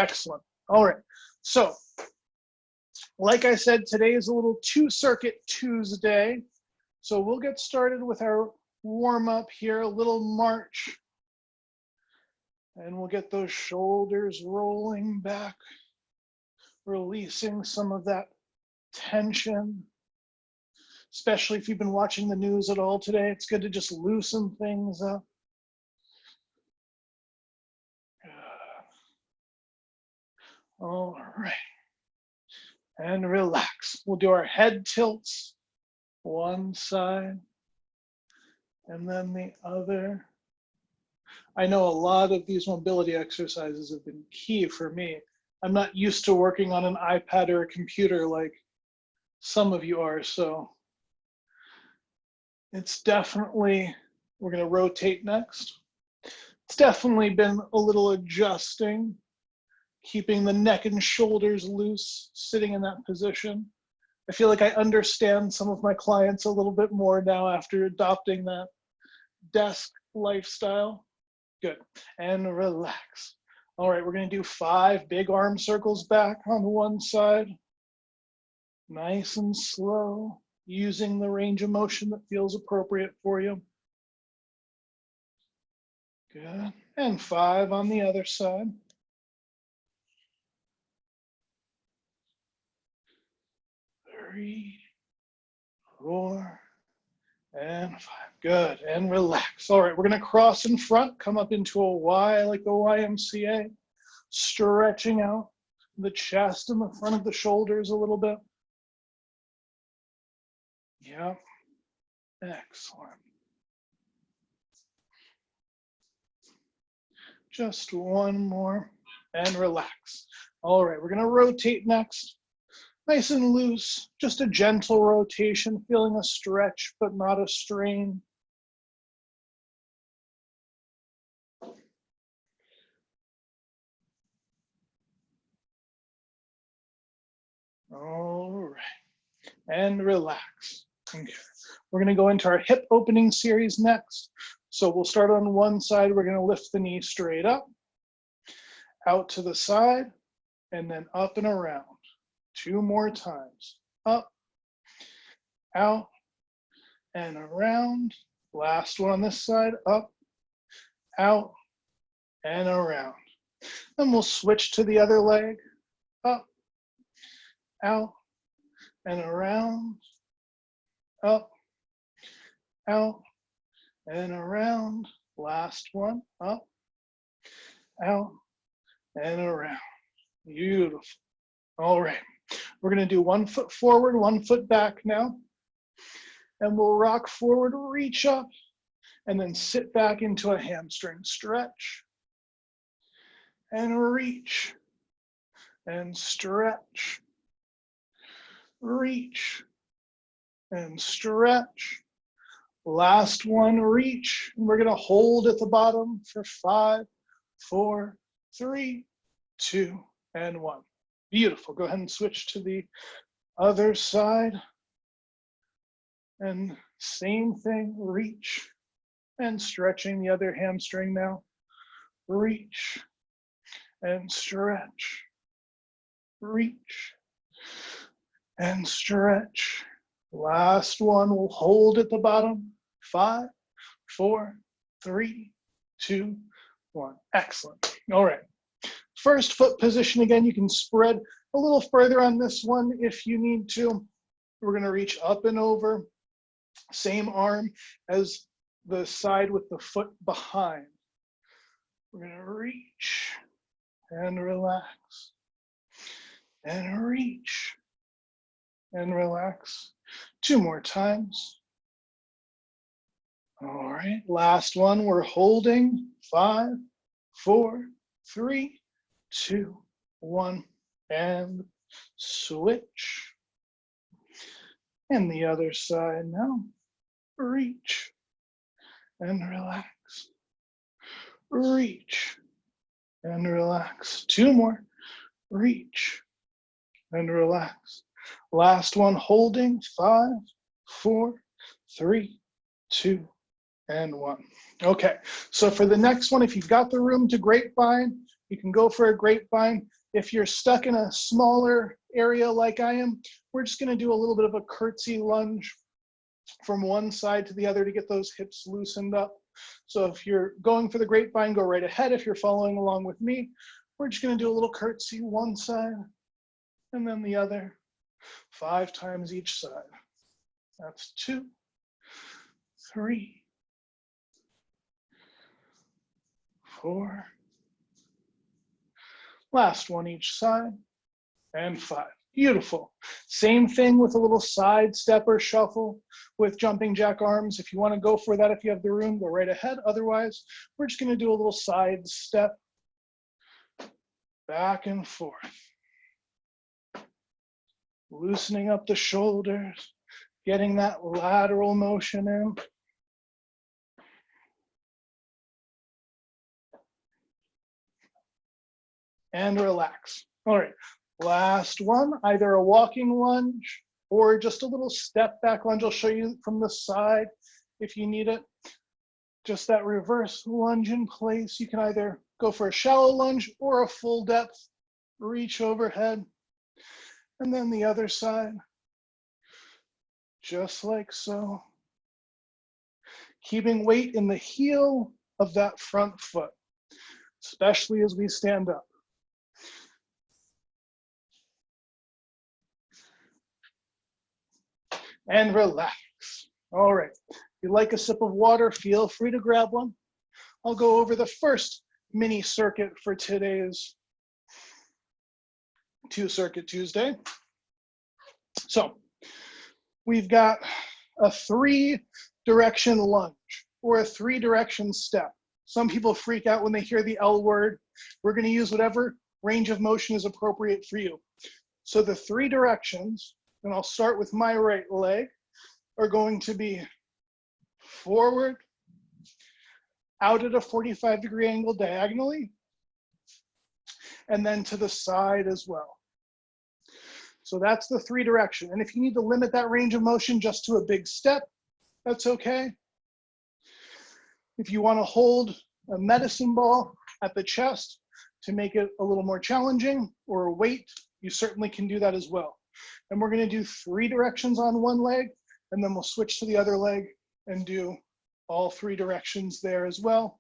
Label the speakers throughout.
Speaker 1: Excellent. All right. So, like I said, today is a little two-circuit Tuesday. So we'll get started with our warm-up here, a little march. And we'll get those shoulders rolling back, releasing some of that tension. Especially if you've been watching the news at all today, it's good to just loosen things up. All right. And relax. We'll do our head tilts, one side and then the other. I know a lot of these mobility exercises have been key for me. I'm not used to working on an iPad or a computer like some of you are, so it's definitely, we're going to rotate next. It's definitely been a little adjusting, keeping the neck and shoulders loose, sitting in that position. I feel like I understand some of my clients a little bit more now after adopting that desk lifestyle. Good. And relax. All right, we're going to do 5 big arm circles back on one side. Nice and slow, using the range of motion that feels appropriate for you. Good. And 5 on the other side. 3, 4, and 5. Good. And relax. All right, we're going to cross in front, come up into a Y like the YMCA, stretching out the chest and the front of the shoulders a little bit. Yep. Excellent. Just one more and relax. All right, we're going to rotate next. Nice and loose, just a gentle rotation, feeling a stretch but not a strain. All right, and relax. Okay. We're going to go into our hip opening series next. So we'll start on one side. We're going to lift the knee straight up, out to the side, and then up and around. 2 more times. Up, out, and around. Last one on this side. Up, out, and around. Then we'll switch to the other leg. Up, out, and around. Up, out, and around. Last one. Up, out, and around. Beautiful. All right. We're going to do 1 foot forward, 1 foot back now. And we'll rock forward, reach up, and then sit back into a hamstring stretch. And reach. And stretch. Reach. And stretch. Last one, reach. And we're going to hold at the bottom for 5, 4, 3, 2, and 1. Beautiful. Go ahead and switch to the other side. And same thing, reach and stretching the other hamstring now. Reach and stretch. Reach and stretch. Last one, we'll hold at the bottom. 5, 4, 3, 2, 1. Excellent. All right. First foot position again, you can spread a little further on this one if you need to. We're going to reach up and over. Same arm as the side with the foot behind. We're going to reach and relax. And reach and relax. 2 more times. All right, last one, we're holding. 5, 4, 3, 2, 1, and switch. And the other side now. Reach and relax. Reach and relax. 2 more. Reach and relax. Last one, holding. 5, 4, 3, 2, and 1. Okay, so for the next one, if you've got the room to grapevine, You can go for a grapevine. If you're stuck in a smaller area like I am, we're just gonna do a little bit of a curtsy lunge from one side to the other to get those hips loosened up. So if you're going for the grapevine, go right ahead. If you're following along with me, we're just gonna do a little curtsy one side and then the other, 5 times each side. That's 2, 3, 4, last one each side, and 5. Beautiful. Same thing with a little side step or shuffle with jumping jack arms. If you want to go for that, if you have the room, go right ahead. Otherwise, we're just going to do a little side step back and forth. Loosening up the shoulders, getting that lateral motion in. And relax. All right, last one, either a walking lunge or just a little step back lunge. I'll show you from the side if you need it. Just that reverse lunge in place. You can either go for a shallow lunge or a full depth, reach overhead. And then the other side, just like so. Keeping weight in the heel of that front foot, especially as we stand up. And relax. All right, if you'd like a sip of water, feel free to grab one. I'll go over the first mini circuit for today's 2-Circuit Tuesday. So we've got a 3-direction lunge or a 3-direction step. Some people freak out when they hear the L word. We're going to use whatever range of motion is appropriate for you. So the 3 directions, and I'll start with my right leg, are going to be forward, out at a 45-degree angle diagonally, and then to the side as well. So that's the 3 direction. And if you need to limit that range of motion just to a big step, that's okay. If you want to hold a medicine ball at the chest to make it a little more challenging, or a weight, you certainly can do that as well. And we're going to do 3 directions on one leg, and then we'll switch to the other leg and do all 3 directions there as well,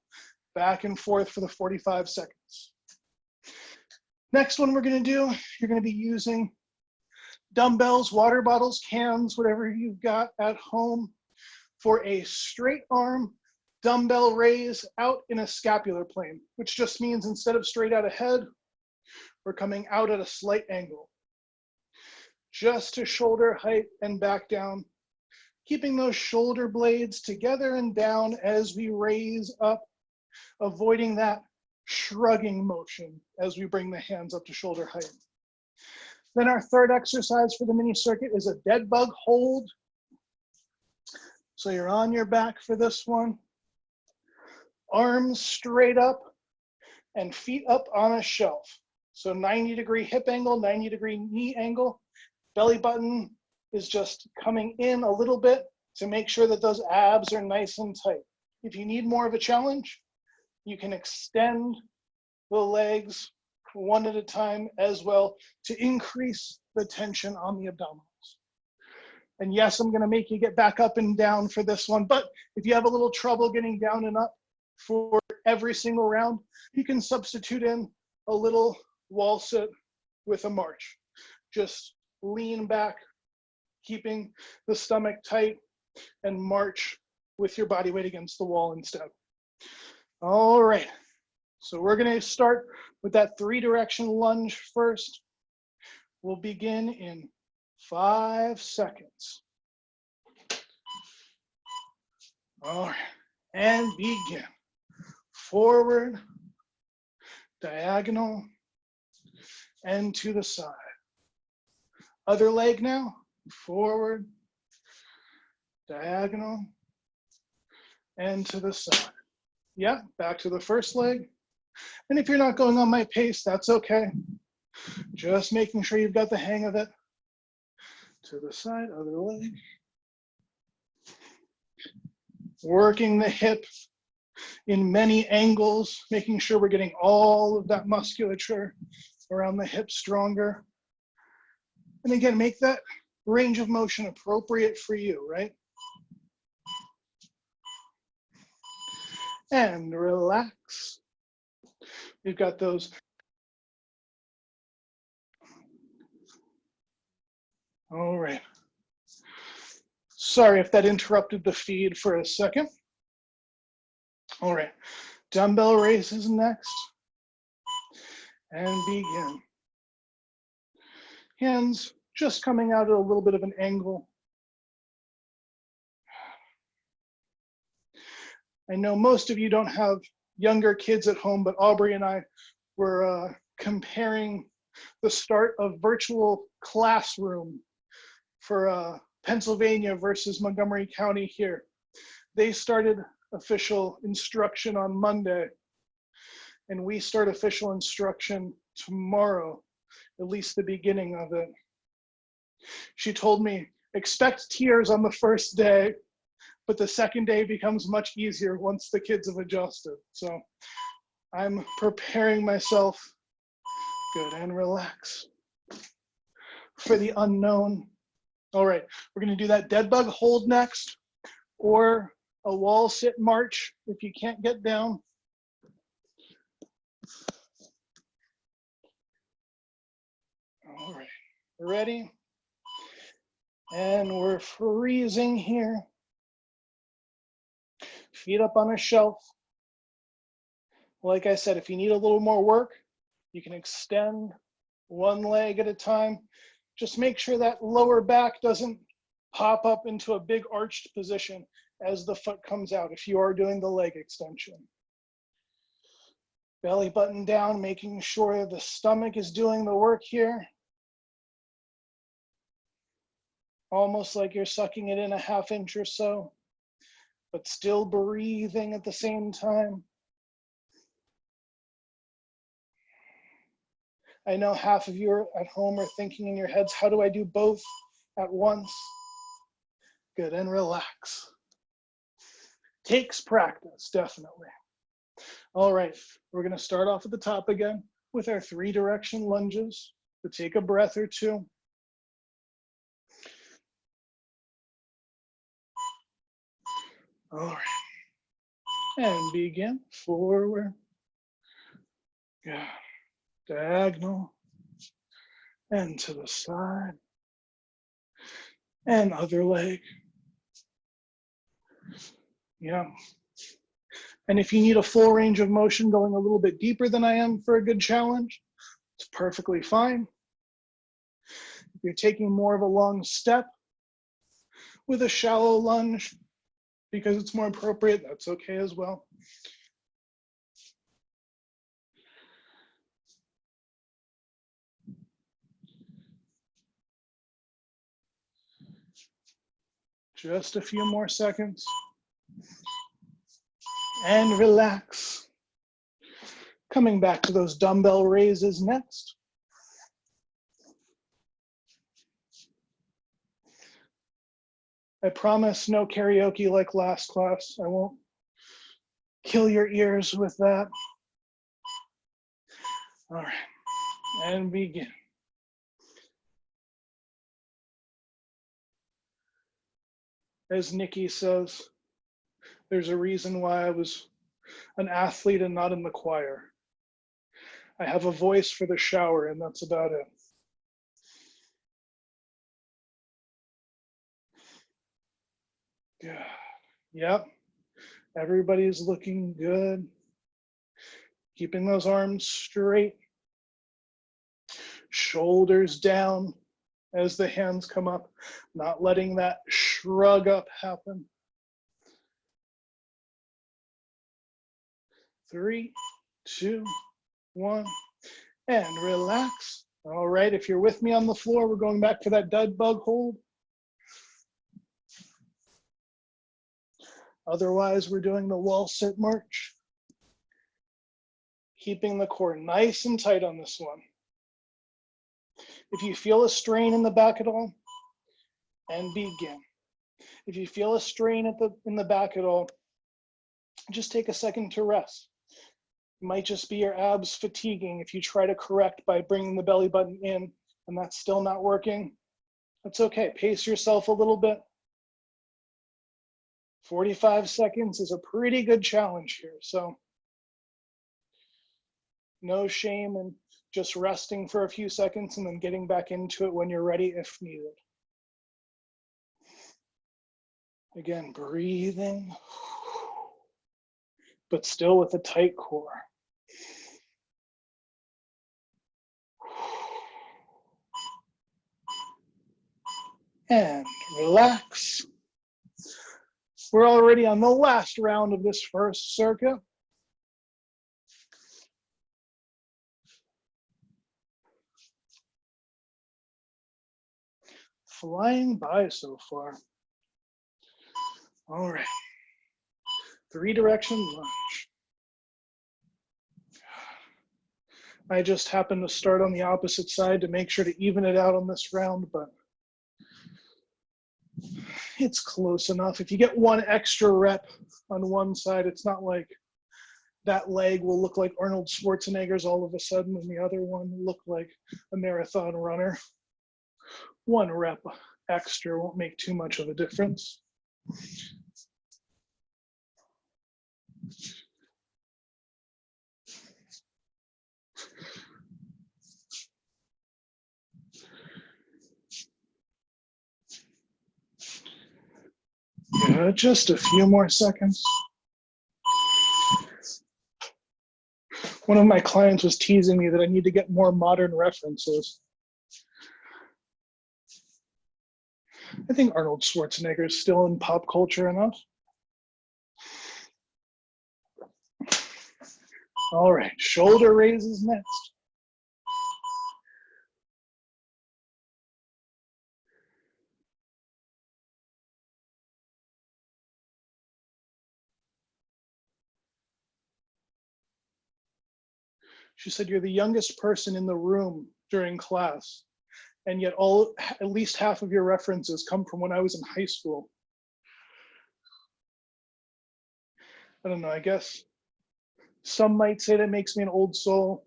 Speaker 1: back and forth for the 45 seconds. Next one we're going to do, you're going to be using dumbbells, water bottles, cans, whatever you've got at home, for a straight arm dumbbell raise out in a scapular plane, which just means instead of straight out ahead, we're coming out at a slight angle. Just to shoulder height and back down, keeping those shoulder blades together and down as we raise up, avoiding that shrugging motion as we bring the hands up to shoulder height. Then our third exercise for the mini circuit is a dead bug hold. So you're on your back for this one. Arms straight up and feet up on a shelf. So 90-degree hip angle, 90-degree knee angle. Belly button is just coming in a little bit to make sure that those abs are nice and tight. If you need more of a challenge, you can extend the legs one at a time as well to increase the tension on the abdominals. And yes, I'm going to make you get back up and down for this one, but if you have a little trouble getting down and up for every single round, you can substitute in a little wall sit with a march. Just lean back, keeping the stomach tight, and march with your body weight against the wall instead. All right, so we're going to start with that 3-direction lunge first. We'll begin in 5 seconds. All right, and begin. Forward, diagonal, and to the side. Other leg now, forward, diagonal, and to the side. Yeah, back to the first leg. And if you're not going on my pace, that's okay. Just making sure you've got the hang of it. To the side, other leg. Working the hip in many angles, making sure we're getting all of that musculature around the hip stronger. And again, make that range of motion appropriate for you, right? And relax. We've got those. All right. Sorry if that interrupted the feed for a second. All right, dumbbell raises next. And begin. Hands just coming out at a little bit of an angle. I know most of you don't have younger kids at home, but Aubrey and I were comparing the start of virtual classroom for Pennsylvania versus Montgomery County here. They started official instruction on Monday, and we start official instruction tomorrow, at least the beginning of it. She told me, expect tears on the first day, but the second day becomes much easier once the kids have adjusted. So I'm preparing myself, good, and relax for the unknown. All right, we're gonna do that dead bug hold next, or a wall sit march if you can't get down. All right, ready? And we're freezing here. Feet up on a shelf. Like I said, if you need a little more work, you can extend one leg at a time. Just make sure that lower back doesn't pop up into a big arched position as the foot comes out if you are doing the leg extension. Belly button down, making sure the stomach is doing the work here. Almost like you're sucking it in a ½ inch or so, but still breathing at the same time. I know half of you are at home are thinking in your heads, how do I do both at once? Good, and relax. Takes practice, definitely. All right, we're gonna start off at the top again with our 3-direction lunges. So take a breath or two. All right, and begin forward. Good. Diagonal, and to the side, and other leg. Yeah. And if you need a full range of motion going a little bit deeper than I am for a good challenge, it's perfectly fine. If you're taking more of a long step with a shallow lunge because it's more appropriate, that's okay as well. Just a few more seconds. And relax. Coming back to those dumbbell raises next. I promise no karaoke like last class. I won't kill your ears with that. All right, and begin. As Nikki says, there's a reason why I was an athlete and not in the choir. I have a voice for the shower, and that's about it. Yeah. Yep. Everybody's looking good. Keeping those arms straight. Shoulders down as the hands come up, not letting that shrug up happen. 3, 2, 1, and relax. All right, if you're with me on the floor, we're going back for that dead bug hold. Otherwise, we're doing the wall sit march. Keeping the core nice and tight on this one. If you feel a strain in the back at all, and begin. If you feel a strain in the back at all, just take a second to rest. It might just be your abs fatiguing if you try to correct by bringing the belly button in and that's still not working. That's okay, pace yourself a little bit. 45 seconds is a pretty good challenge here, so no shame in just resting for a few seconds and then getting back into it when you're ready if needed. Again, breathing, but still with a tight core. And relax. We're already on the last round of this first circuit. Flying by so far. All right. 3-direction lunge. I just happened to start on the opposite side to make sure to even it out on this round, but it's close enough. If you get one extra rep on one side, it's not like that leg will look like Arnold Schwarzenegger's all of a sudden and the other one will look like a marathon runner. One rep extra won't make too much of a difference. Yeah, just a few more seconds. One of my clients was teasing me that I need to get more modern references. I think Arnold Schwarzenegger is still in pop culture enough. All right, shoulder raises next. She said, you're the youngest person in the room during class, and yet at least half of your references come from when I was in high school. I don't know, I guess some might say that makes me an old soul.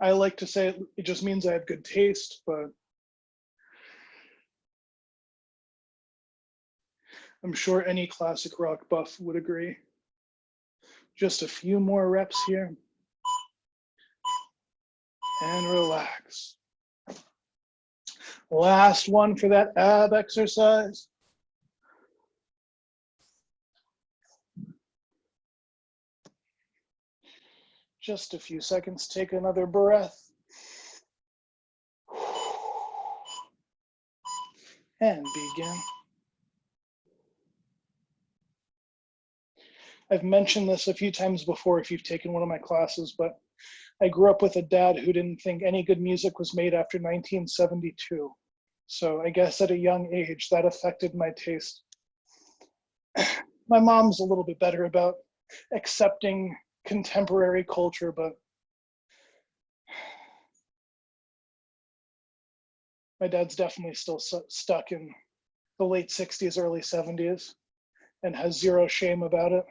Speaker 1: I like to say it just means I have good taste, but I'm sure any classic rock buff would agree. Just a few more reps here. And relax. Last one for that ab exercise. Just a few seconds, take another breath. And begin. I've mentioned this a few times before if you've taken one of my classes, but I grew up with a dad who didn't think any good music was made after 1972. So I guess at a young age, that affected my taste. My mom's a little bit better about accepting contemporary culture, but my dad's definitely still stuck in the late 60s, early 70s, and has zero shame about it.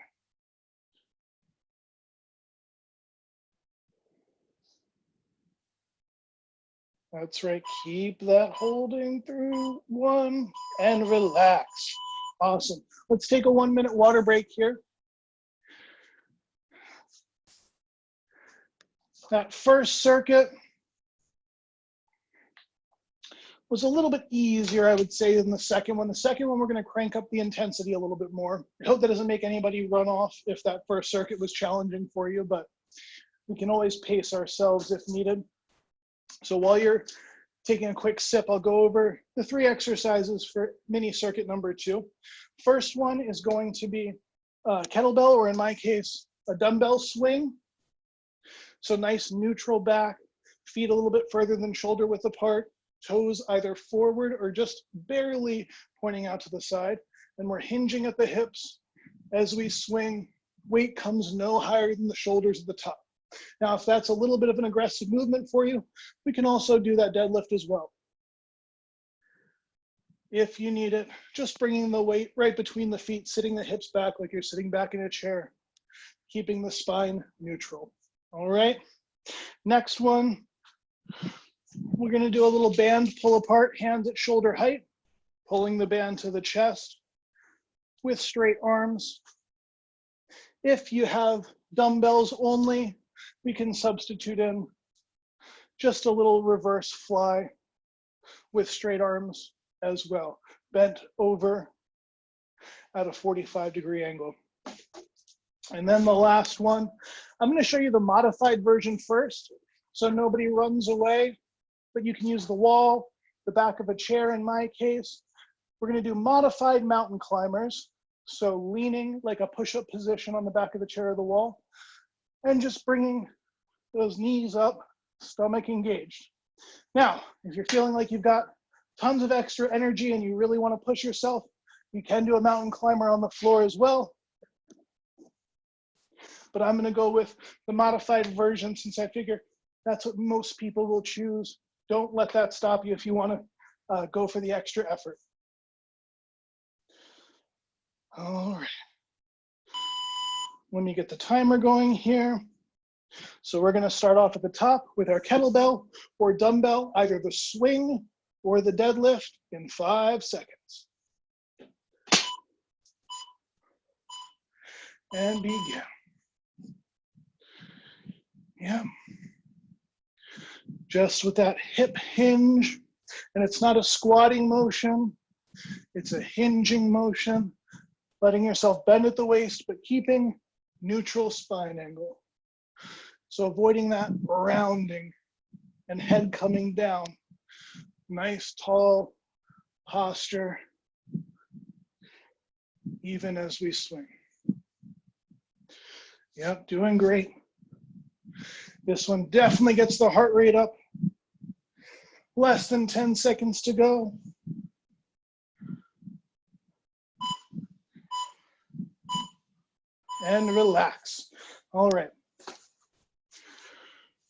Speaker 1: That's right, keep that holding through one and relax. Awesome. Let's take a 1-minute water break here. That first circuit was a little bit easier, I would say, than the second one. The second one, we're going to crank up the intensity a little bit more. I hope that doesn't make anybody run off if that first circuit was challenging for you, but we can always pace ourselves if needed. So while you're taking a quick sip, I'll go over the 3 exercises for mini circuit number 2. First one is going to be a kettlebell, or in my case, a dumbbell swing. So nice neutral back, feet a little bit further than shoulder width apart, toes either forward or just barely pointing out to the side. And we're hinging at the hips as we swing. Weight comes no higher than the shoulders at the top. Now, if that's a little bit of an aggressive movement for you, we can also do that deadlift as well. If you need it, just bringing the weight right between the feet, sitting the hips back like you're sitting back in a chair, keeping the spine neutral. All right, next one, we're gonna do a little band pull apart, hands at shoulder height, pulling the band to the chest with straight arms. If you have dumbbells only, we can substitute in just a little reverse fly with straight arms as well, bent over at a 45-degree angle. And then the last one, I'm going to show you the modified version first, so nobody runs away, but you can use the wall, the back of a chair in my case. We're going to do modified mountain climbers, so leaning like a push-up position on the back of the chair or the wall, and just bringing those knees up, stomach engaged. Now, if you're feeling like you've got tons of extra energy and you really want to push yourself, you can do a mountain climber on the floor as well. But I'm going to go with the modified version since I figure that's what most people will choose. Don't let that stop you if you want to go for the extra effort. All right. Let me get the timer going here. So we're going to start off at the top with our kettlebell or dumbbell, either the swing or the deadlift in 5 seconds. And begin. Yeah. Just with that hip hinge, and it's not a squatting motion, it's a hinging motion, letting yourself bend at the waist, but keeping neutral spine angle. So avoiding that rounding and head coming down. Nice tall posture, even as we swing. Yep, doing great. This one definitely gets the heart rate up. Less than 10 seconds to go. And relax. All right.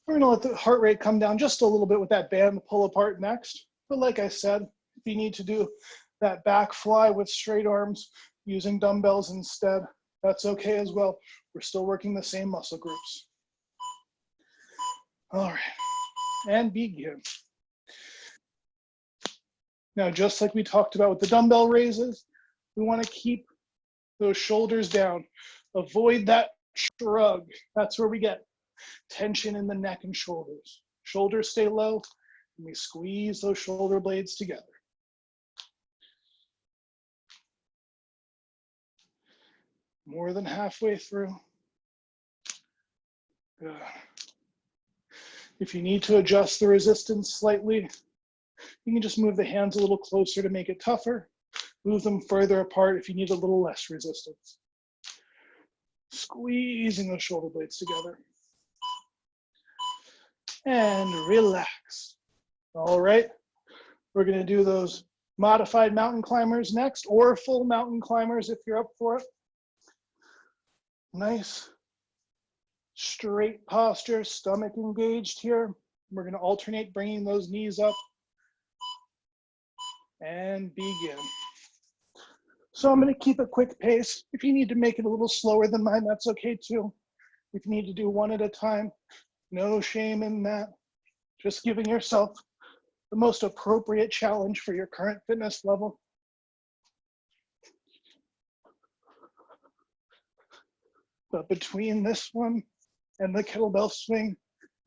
Speaker 1: We're gonna let the heart rate come down just a little bit with that band pull apart next. But like I said, if you need to do that back fly with straight arms using dumbbells instead, that's okay as well. We're still working the same muscle groups. All right, and begin. Now, just like we talked about with the dumbbell raises, we want to keep those shoulders down. Avoid that shrug. That's where we get tension in the neck and shoulders. Shoulders stay low, and we squeeze those shoulder blades together. More than halfway through. Good. If you need to adjust the resistance slightly, you can just move the hands a little closer to make it tougher. Move them further apart if you need a little less resistance. Squeezing those shoulder blades together. And relax. All right, we're gonna do those modified mountain climbers next, or full mountain climbers if you're up for it. Nice, straight posture, stomach engaged here. We're gonna alternate bringing those knees up and begin. So I'm gonna keep a quick pace. If you need to make it a little slower than mine, that's okay too. If you need to do one at a time, no shame in that. Just giving yourself the most appropriate challenge for your current fitness level. But between this one and the kettlebell swing,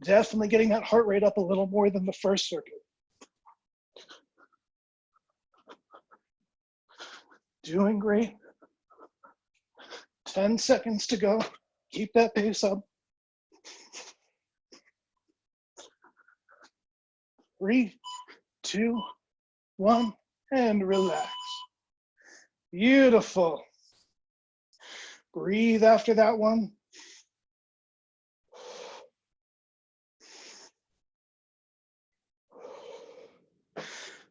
Speaker 1: definitely getting that heart rate up a little more than the first circuit. Doing great. 10 seconds to go. Keep that pace up. 3, 2, 1, and relax. Beautiful. Breathe after that one.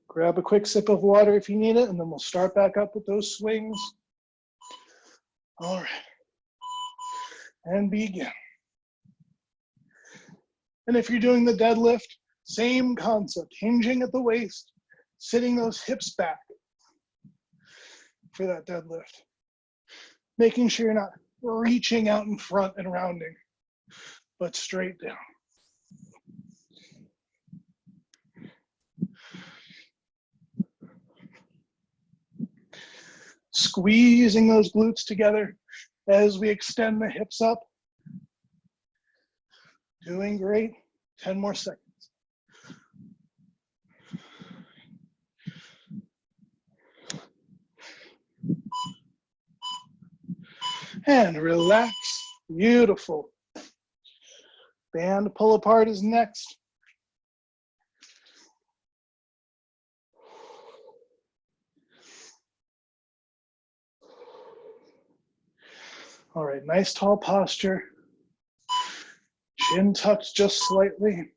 Speaker 1: Grab a quick sip of water if you need it, and then we'll start back up with those swings. All right. And begin. And if you're doing the deadlift, same concept, hinging at the waist, sitting those hips back, for that deadlift. Making sure you're not reaching out in front and rounding, but straight down. Squeezing those glutes together as we extend the hips up. Doing great. 10 more seconds. And relax. Beautiful. Band pull apart is next. All right, nice tall posture. Chin tucked just slightly,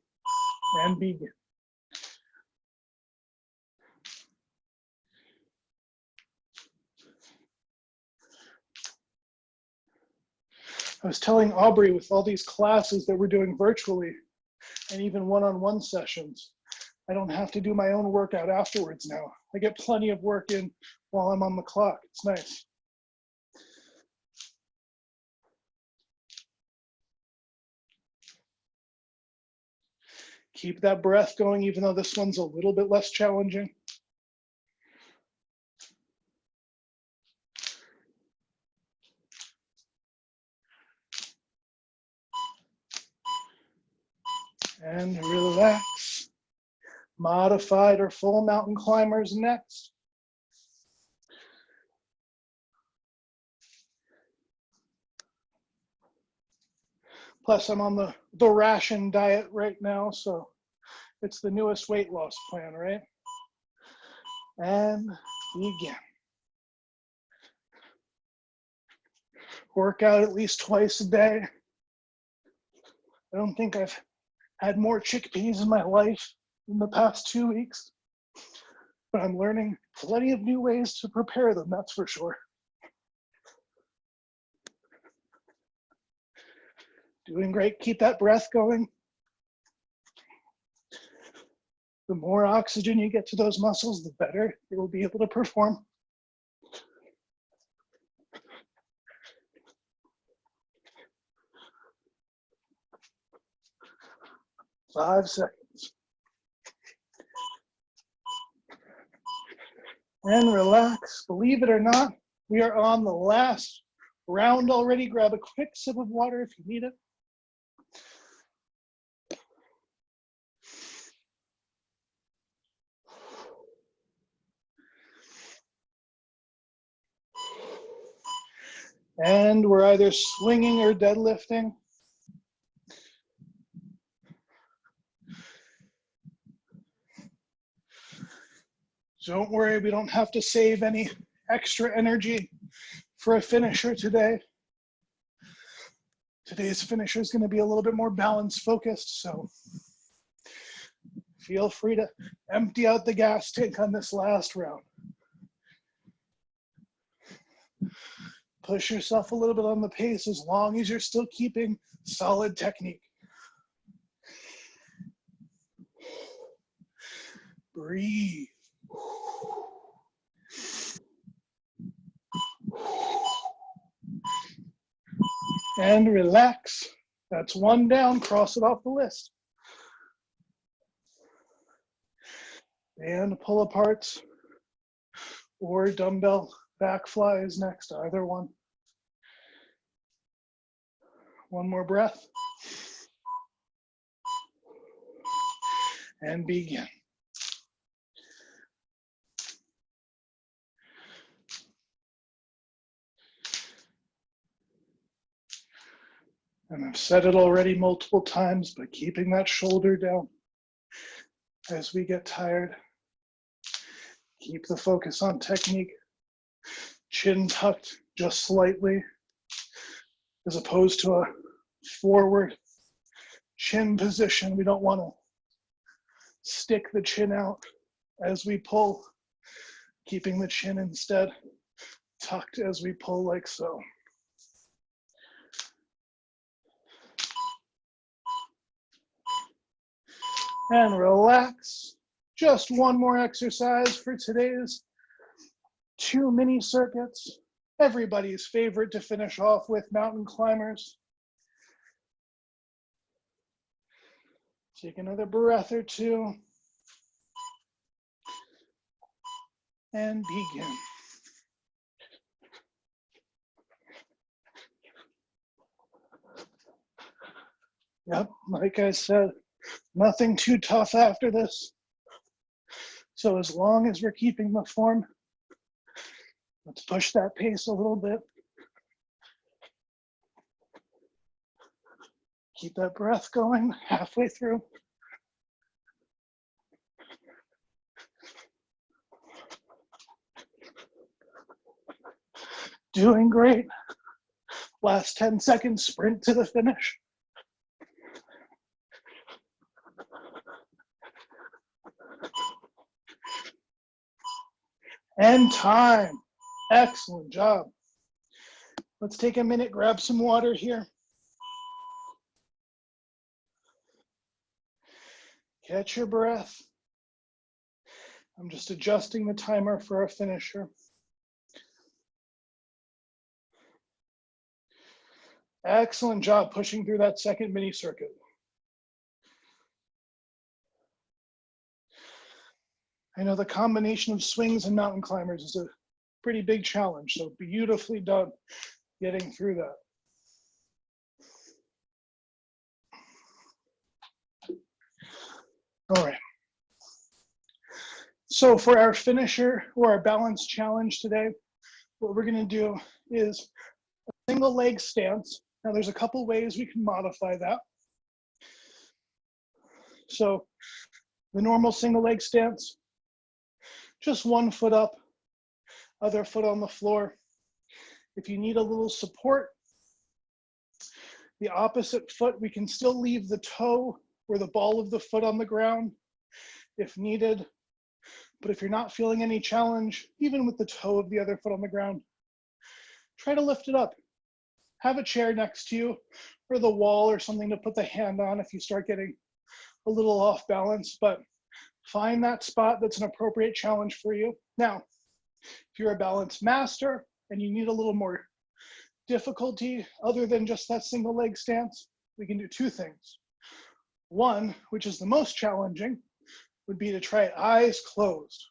Speaker 1: and begin. I was telling Aubrey with all these classes that we're doing virtually and even one-on-one sessions, I don't have to do my own workout afterwards now. I get plenty of work in while I'm on the clock. It's nice. Keep that breath going, even though this one's a little bit less challenging. And relax. Modified or full mountain climbers next. Plus, I'm on the ration diet right now, so it's the newest weight loss plan, right? And begin. Work out at least twice a day. I don't think I've had more chickpeas in my life in the past 2 weeks, but I'm learning plenty of new ways to prepare them, that's for sure. Doing great. Keep that breath going. The more oxygen you get to those muscles, the better they will be able to perform. Five seconds. And relax. Believe it or not, we are on the last round already. Grab a quick sip of water if you need it. And we're either swinging or deadlifting. Don't worry, we don't have to save any extra energy for a finisher today. Today's finisher is going to be a little bit more balance focused, so feel free to empty out the gas tank on this last round. Push yourself a little bit on the pace as long as you're still keeping solid technique. Breathe. And relax. That's one down, cross it off the list. And pull aparts or dumbbell back flies next, either one. One more breath. And begin. And I've said it already multiple times, but keeping that shoulder down as we get tired. Keep the focus on technique. Chin tucked just slightly, as opposed to a forward chin position. We don't want to stick the chin out as we pull, keeping the chin instead tucked as we pull like so. And relax. Just one more exercise for today's 2 mini circuits, everybody's favorite to finish off with, mountain climbers. Take another breath or two and begin. Yep, like I said, nothing too tough after this. So as long as we're keeping the form, let's push that pace a little bit. Keep that breath going halfway through. Doing great. Last 10 seconds, sprint to the finish. And time. Excellent job. Let's take a minute, grab some water here. Catch your breath. I'm just adjusting the timer for our finisher. Excellent job pushing through that second mini circuit. I know the combination of swings and mountain climbers is a pretty big challenge, so beautifully done getting through that. All right. So for our finisher or our balance challenge today, what we're gonna do is a single leg stance. Now there's a couple ways we can modify that. So the normal single leg stance, just one foot up, other foot on the floor. If you need a little support, the opposite foot, we can still leave the toe or the ball of the foot on the ground if needed. But if you're not feeling any challenge, even with the toe of the other foot on the ground, try to lift it up. Have a chair next to you or the wall or something to put the hand on if you start getting a little off balance, but find that spot that's an appropriate challenge for you. Now, if you're a balance master and you need a little more difficulty other than just that single leg stance, we can do two things. One, which is the most challenging, would be to try it eyes closed.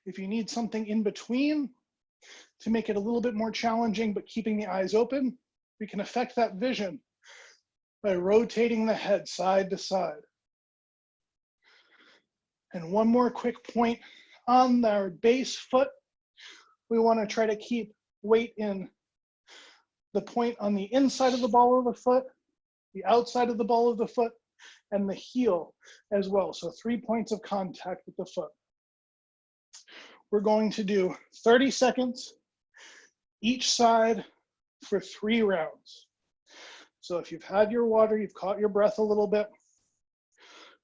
Speaker 1: If you need something in between to make it a little bit more challenging, but keeping the eyes open, we can affect that vision by rotating the head side to side. And one more quick point on our base foot, we want to try to keep weight in the point on the inside of the ball of the foot, the outside of the ball of the foot, and the heel as well. So 3 points of contact with the foot. We're going to do 30 seconds each side for 3 rounds. So if you've had your water, you've caught your breath a little bit,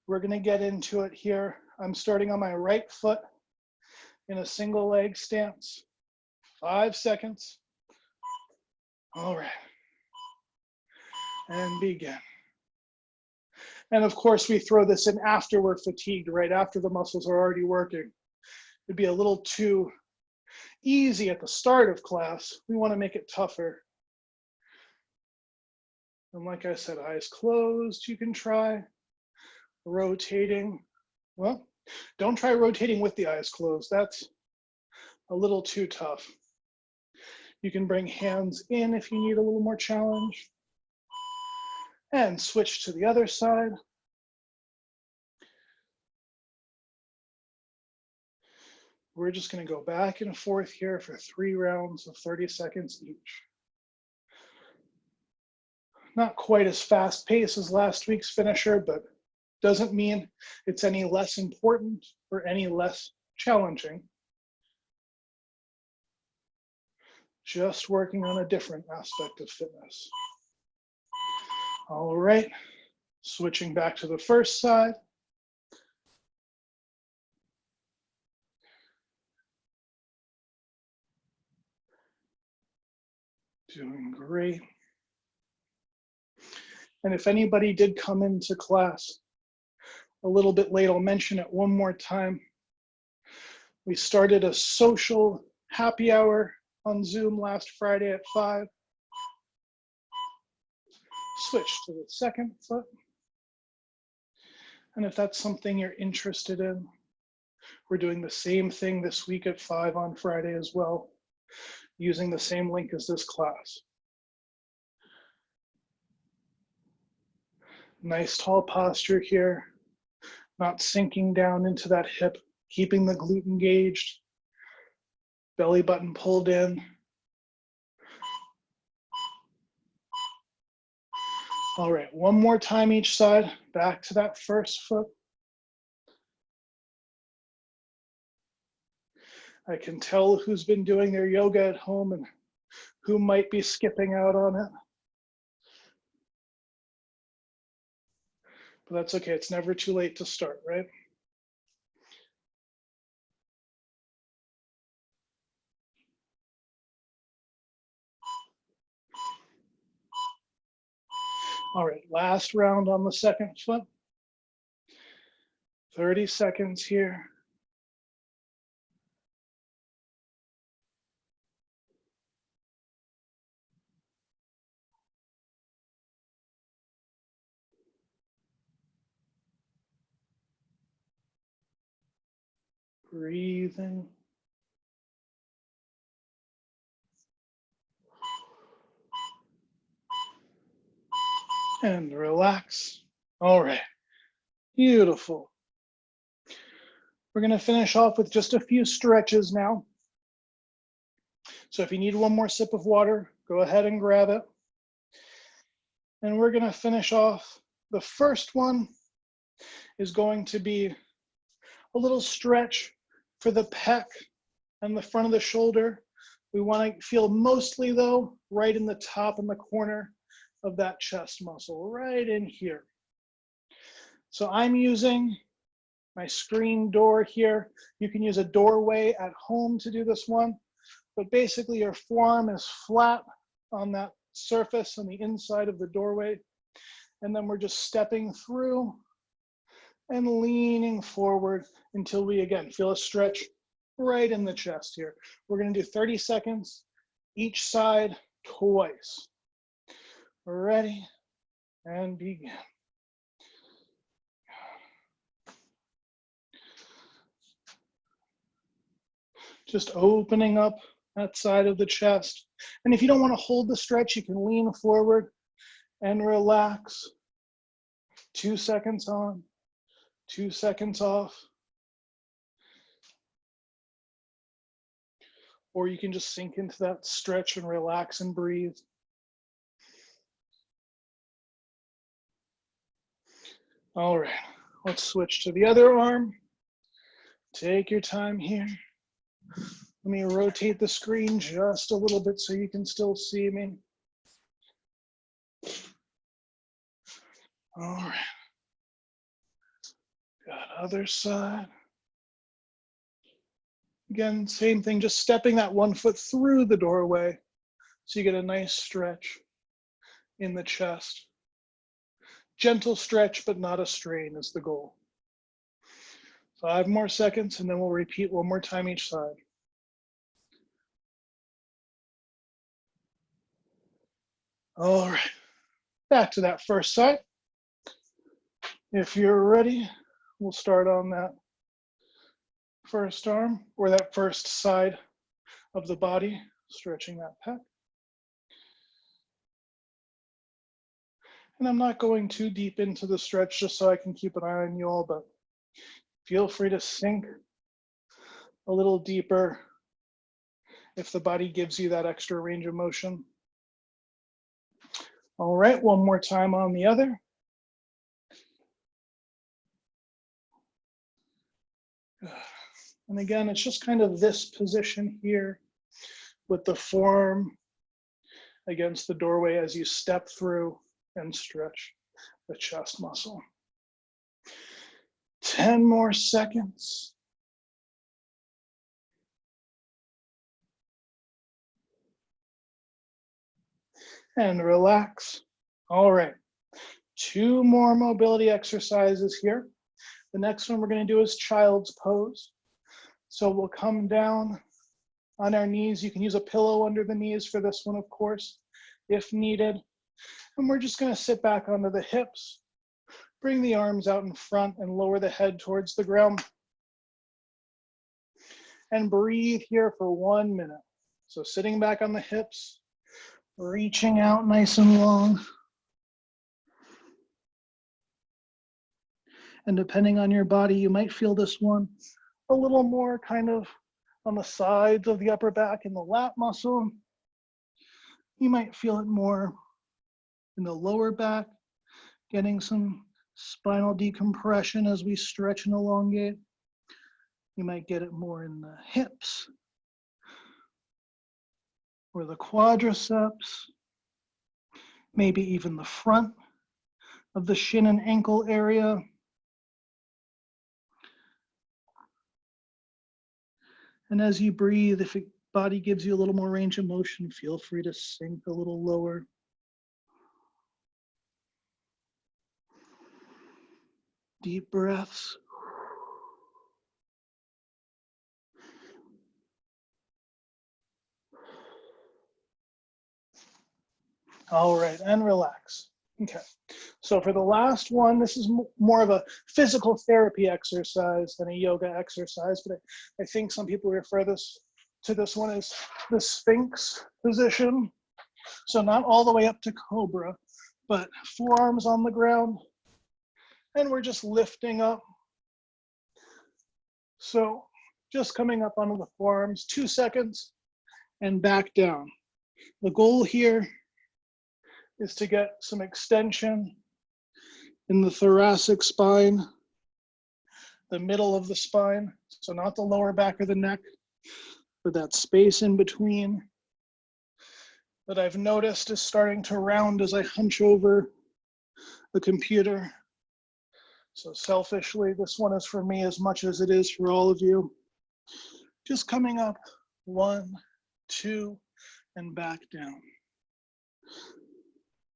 Speaker 1: we're going to get into it here. I'm starting on my right foot in a single leg stance. 5 seconds. All right. And begin. And of course, we throw this in after we're fatigued, right after the muscles are already working. It'd be a little too easy at the start of class. We want to make it tougher. And like I said, eyes closed, you can try rotating. Well, don't try rotating with the eyes closed. That's a little too tough. You can bring hands in if you need a little more challenge. And switch to the other side. We're just going to go back and forth here for 3 rounds of 30 seconds each. Not quite as fast paced as last week's finisher, but doesn't mean it's any less important or any less challenging. Just working on a different aspect of fitness. All right, switching back to the first side. Doing great. And if anybody did come into class a little bit late, I'll mention it one more time. We started a social happy hour on Zoom last Friday at 5. Switch to the second foot. And if that's something you're interested in, we're doing the same thing this week at 5 on Friday as well, using the same link as this class. Nice tall posture here, not sinking down into that hip, keeping the glute engaged, belly button pulled in. All right, one more time each side, back to that first foot. I can tell who's been doing their yoga at home and who might be skipping out on it. But that's okay, it's never too late to start, right? All right, last round on the second foot. 30 seconds here. Breathing. And relax. All right, beautiful. We're gonna finish off with just a few stretches now. So if you need one more sip of water, go ahead and grab it. And we're gonna finish off. The first one is going to be a little stretch for the pec and the front of the shoulder. We wanna feel mostly though, right in the top in the corner of that chest muscle, right in here. So I'm using my screen door here. You can use a doorway at home to do this one, but basically your forearm is flat on that surface on the inside of the doorway. And then we're just stepping through and leaning forward until we again feel a stretch right in the chest here. We're gonna do 30 seconds each side twice. Ready and begin. Just opening up that side of the chest. And if you don't want to hold the stretch, you can lean forward and relax. 2 seconds on, 2 seconds off. Or you can just sink into that stretch and relax and breathe. All right, let's switch to the other arm. Take your time here. Let me rotate the screen just a little bit so you can still see me. All right. Got other side. Again, same thing, just stepping that one foot through the doorway so you get a nice stretch in the chest. Gentle stretch, but not a strain is the goal. 5 more seconds, and then we'll repeat one more time each side. All right, back to that first side. If you're ready, we'll start on that first arm or that first side of the body, stretching that pec. And I'm not going too deep into the stretch just so I can keep an eye on you all, but feel free to sink a little deeper if the body gives you that extra range of motion. All right, one more time on the other. And again, it's just kind of this position here with the forearm against the doorway as you step through and stretch the chest muscle. 10 more seconds. And relax. All right, 2 more mobility exercises here. The next one we're going to do is child's pose. So we'll come down on our knees. You can use a pillow under the knees for this one, of course, if needed. And we're just going to sit back onto the hips, bring the arms out in front and lower the head towards the ground. And breathe here for 1 minute. So sitting back on the hips, reaching out nice and long. And depending on your body, you might feel this one a little more kind of on the sides of the upper back in the lat muscle. You might feel it more in the lower back, getting some spinal decompression as we stretch and elongate. You might get it more in the hips or the quadriceps, maybe even the front of the shin and ankle area. And as you breathe, if your body gives you a little more range of motion, feel free to sink a little lower. Deep breaths. All right, and relax. Okay, so for the last one, this is more of a physical therapy exercise than a yoga exercise, but I think some people refer to this one as the Sphinx position. So not all the way up to Cobra, but forearms on the ground, and we're just lifting up. So just coming up onto the forearms, 2 seconds, and back down. The goal here is to get some extension in the thoracic spine, the middle of the spine, so not the lower back of the neck, but that space in between that I've noticed is starting to round as I hunch over the computer. So selfishly, this one is for me as much as it is for all of you. Just coming up, 1, 2, and back down.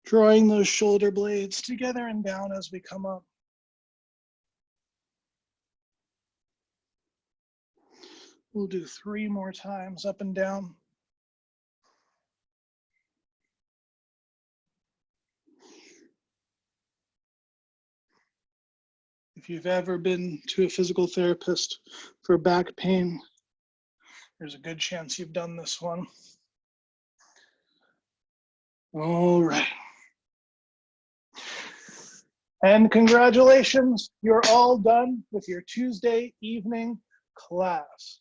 Speaker 1: Drawing those shoulder blades together and down as we come up. We'll do 3 more times, up and down. If you've ever been to a physical therapist for back pain, there's a good chance you've done this one. All right. And congratulations, you're all done with your Tuesday evening class.